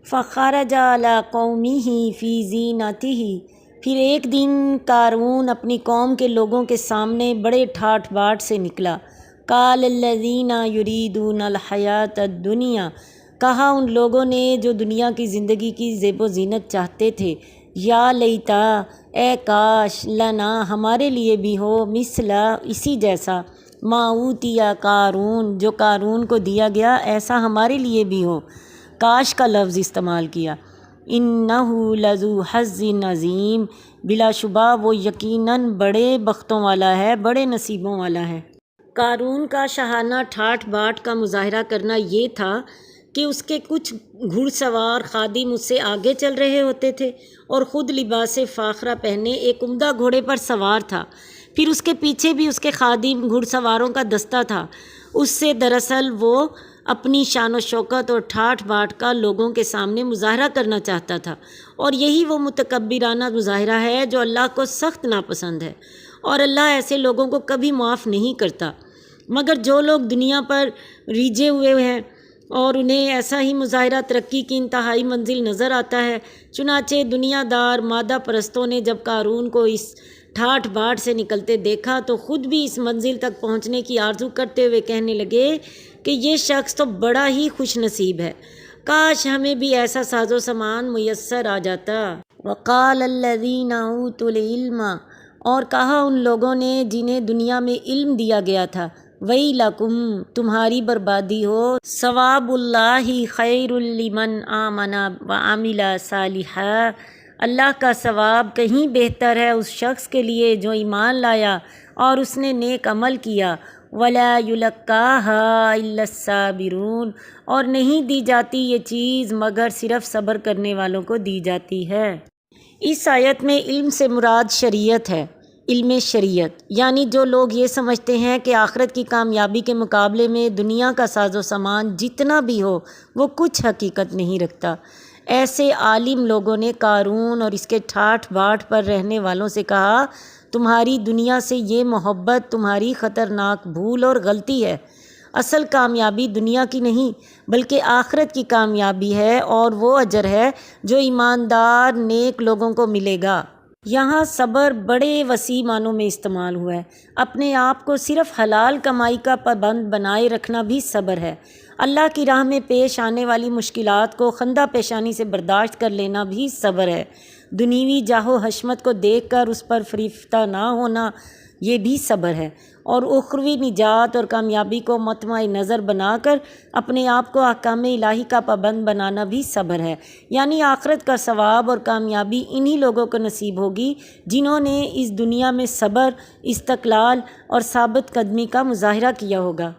فخرج علی قومہ فی زینتہ، پھر ایک دن قارون اپنی قوم کے لوگوں کے سامنے بڑے ٹھاٹھ باٹھ سے نکلا۔ قال الذین یریدون الحیاۃ الدنیا، کہا ان لوگوں نے جو دنیا کی زندگی کی زیب و زینت چاہتے تھے، یا لیتا، اے کاش، لنا، ہمارے لیے بھی ہو، مثلا، اسی جیسا، ما اوتی قارون، جو قارون کو دیا گیا ایسا ہمارے لیے بھی ہو۔ کاش کا لفظ استعمال کیا۔ انہ لذو حظ عظیم، بلا شبہ وہ یقیناً بڑے بختوں والا ہے، بڑے نصیبوں والا ہے۔ قارون کا شاہانہ ٹھاٹھ باٹھ کا مظاہرہ کرنا یہ تھا کہ اس کے کچھ گھڑ سوار خادم اس سے آگے چل رہے ہوتے تھے اور خود لباس فاخرہ پہنے ایک عمدہ گھوڑے پر سوار تھا، پھر اس کے پیچھے بھی اس کے خادم گھڑ سواروں کا دستہ تھا۔ اس سے دراصل وہ اپنی شان و شوکت اور ٹھاٹھ باٹھ کا لوگوں کے سامنے مظاہرہ کرنا چاہتا تھا، اور یہی وہ متکبرانہ مظاہرہ ہے جو اللہ کو سخت ناپسند ہے، اور اللہ ایسے لوگوں کو کبھی معاف نہیں کرتا۔ مگر جو لوگ دنیا پر ریجھے ہوئے ہیں اور انہیں ایسا ہی مظاہرہ ترقی کی انتہائی منزل نظر آتا ہے، چنانچہ دنیا دار مادہ پرستوں نے جب قارون کو اس ٹھاٹھ باٹھ سے نکلتے دیکھا تو خود بھی اس منزل تک پہنچنے کی آرزو کرتے ہوئے کہنے لگے کہ یہ شخص تو بڑا ہی خوش نصیب ہے، کاش ہمیں بھی ایسا ساز و سامان میسر آ جاتا۔ وقال الذین اوتوا العلم، اور کہا ان لوگوں نے جنہیں دنیا میں علم دیا گیا تھا، ویلکم، تمہاری بربادی ہو، ثواب اللہ خیر لمن آمن وعمل صالحا، اللہ کا ثواب کہیں بہتر ہے اس شخص کے لیے جو ایمان لایا اور اس نے نیک عمل کیا، ولا یلقاها الا الصابرون، اور نہیں دی جاتی یہ چیز مگر صرف صبر کرنے والوں کو دی جاتی ہے۔ اس آیت میں علم سے مراد شریعت ہے، علم شریعت، یعنی جو لوگ یہ سمجھتے ہیں کہ آخرت کی کامیابی کے مقابلے میں دنیا کا ساز و سامان جتنا بھی ہو وہ کچھ حقیقت نہیں رکھتا، ایسے عالم لوگوں نے قارون اور اس کے ٹھاٹھ باٹھ پر رہنے والوں سے کہا، تمہاری دنیا سے یہ محبت تمہاری خطرناک بھول اور غلطی ہے، اصل کامیابی دنیا کی نہیں بلکہ آخرت کی کامیابی ہے، اور وہ اجر ہے جو ایماندار نیک لوگوں کو ملے گا۔ یہاں صبر بڑے وسیع معنوں میں استعمال ہوا ہے، اپنے آپ کو صرف حلال کمائی کا پابند بنائے رکھنا بھی صبر ہے، اللہ کی راہ میں پیش آنے والی مشکلات کو خندہ پیشانی سے برداشت کر لینا بھی صبر ہے، دنیوی جاہ و حشمت کو دیکھ کر اس پر فریفتہ نہ ہونا یہ بھی صبر ہے، اور اخروی نجات اور کامیابی کو مطمع نظر بنا کر اپنے آپ کو احکام الہی کا پابند بنانا بھی صبر ہے، یعنی آخرت کا ثواب اور کامیابی انہی لوگوں کو نصیب ہوگی جنہوں نے اس دنیا میں صبر، استقلال اور ثابت قدمی کا مظاہرہ کیا ہوگا۔